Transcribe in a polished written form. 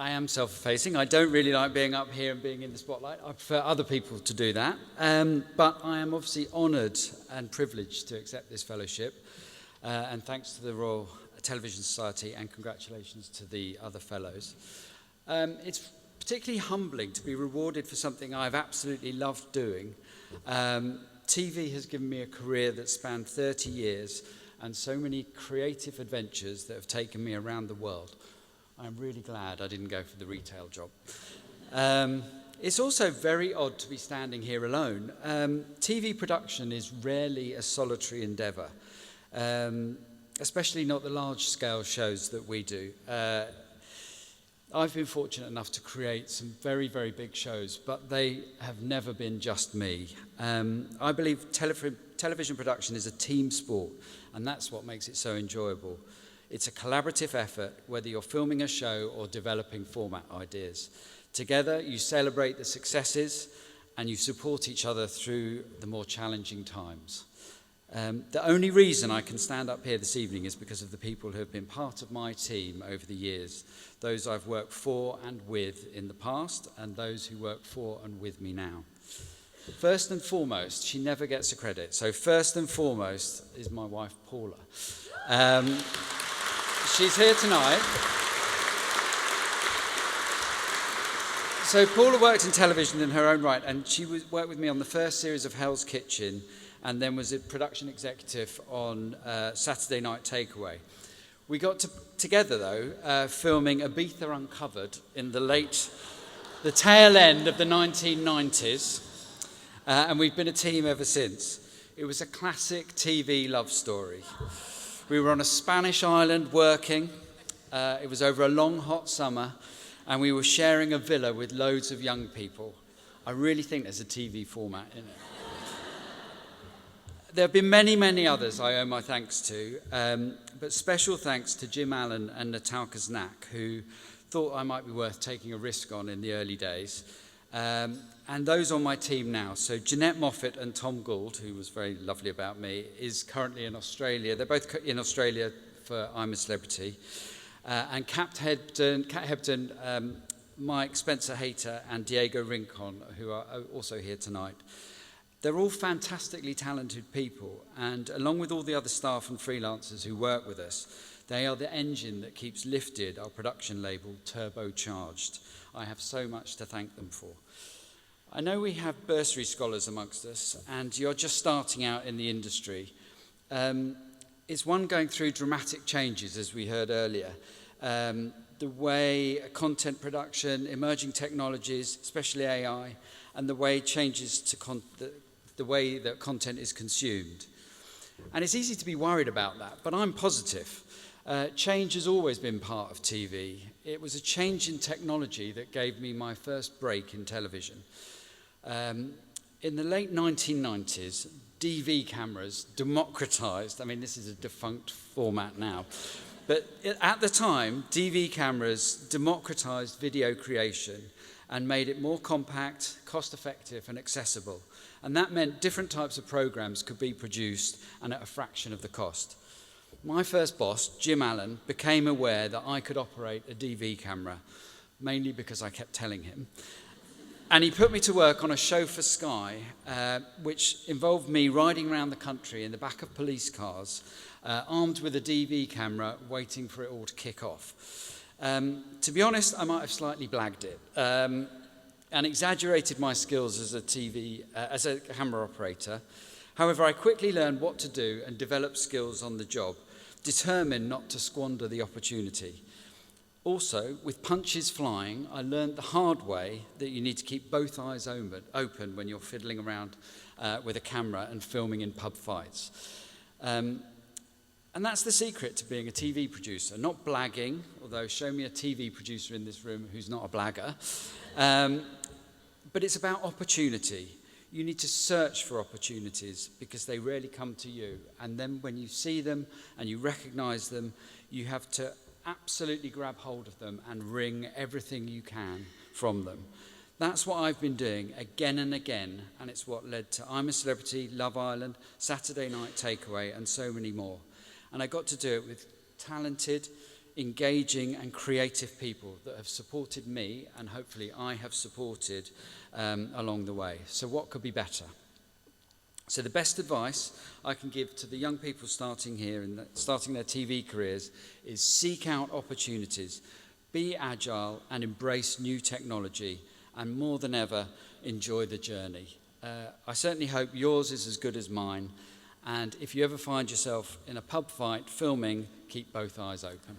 I am self-effacing. I don't really like being up here and being in the spotlight. I prefer other people to do that. But I am obviously honoured and privileged to accept this fellowship. And thanks to the Royal Television Society, and congratulations to the other fellows. It's particularly humbling to be rewarded for something I've absolutely loved doing. TV has given me a career that spanned 30 years and so many creative adventures that have taken me around the world. I'm really glad I didn't go for the retail job. It's also very odd to be standing here alone. TV production is rarely a solitary endeavour, especially not the large-scale shows that we do. I've been fortunate enough to create some very, very big shows, but they have never been just me. I believe television production is a team sport, and that's what makes it so enjoyable. It's a collaborative effort, whether you're filming a show or developing format ideas. Together, you celebrate the successes and you support each other through the more challenging times. The only reason I can stand up here this evening is because of the people who have been part of my team over the years, those I've worked for and with in the past, and those who work for and with me now. First and foremost, she never gets a credit, so first and foremost is my wife, Paula. She's here tonight. So Paula worked in television in her own right, and she worked with me on the first series of Hell's Kitchen, and then was a production executive on Saturday Night Takeaway. We got together, though, filming Ibiza Uncovered in the tail end of the 1990s, and we've been a team ever since. It was a classic TV love story. We were on a Spanish island working. It was over a long, hot summer, and we were sharing a villa with loads of young people. I really think there's a TV format in it. There have been many, many others I owe my thanks to, but special thanks to Jim Allen and Natalka Znak, who thought I might be worth taking a risk on in the early days, and those on my team now. So Jeanette Moffat and Tom Gould, who was very lovely about me, is currently in Australia. They're both in Australia for I'm a Celebrity. And Kat Hebden, Mike Spencer Hayter, and Diego Rincon, who are also here tonight. They're all fantastically talented people, and along with all the other staff and freelancers who work with us, they are the engine that keeps Lifted, our production label, turbocharged. I have so much to thank them for. I know we have bursary scholars amongst us, and you're just starting out in the industry. It's one going through dramatic changes, as we heard earlier. The way content production, emerging technologies, especially AI, and the way changes to the way that content is consumed. And it's easy to be worried about that, but I'm positive. Change has always been part of TV. It was a change in technology that gave me my first break in television. In the late 1990s, DV cameras democratized. I mean, this is a defunct format now. But at the time, DV cameras democratized video creation and made it more compact, cost-effective, and accessible. And that meant different types of programs could be produced and at a fraction of the cost. My first boss, Jim Allen, became aware that I could operate a DV camera, mainly because I kept telling him. And he put me to work on a show for Sky, which involved me riding around the country in the back of police cars, armed with a DV camera, waiting for it all to kick off. To be honest, I might have slightly blagged it and exaggerated my skills as a camera operator. However, I quickly learned what to do and developed skills on the job, determined not to squander the opportunity. Also, with punches flying, I learned the hard way that you need to keep both eyes open when you're fiddling around with a camera and filming in pub fights. And that's the secret to being a TV producer. Not blagging, although show me a TV producer in this room who's not a blagger. But it's about opportunity. You need to search for opportunities because they rarely come to you. And then when you see them and you recognize them, you have to absolutely grab hold of them and wring everything you can from them. That's what I've been doing again and again, and it's what led to I'm a Celebrity, Love Island, Saturday Night Takeaway, and so many more. And I got to do it with talented, engaging and creative people that have supported me, and hopefully I have supported along the way. So what could be better? So the best advice I can give to the young people starting here and starting their TV careers is seek out opportunities, be agile and embrace new technology, and more than ever, enjoy the journey. I certainly hope yours is as good as mine, and if you ever find yourself in a pub fight filming, keep both eyes open.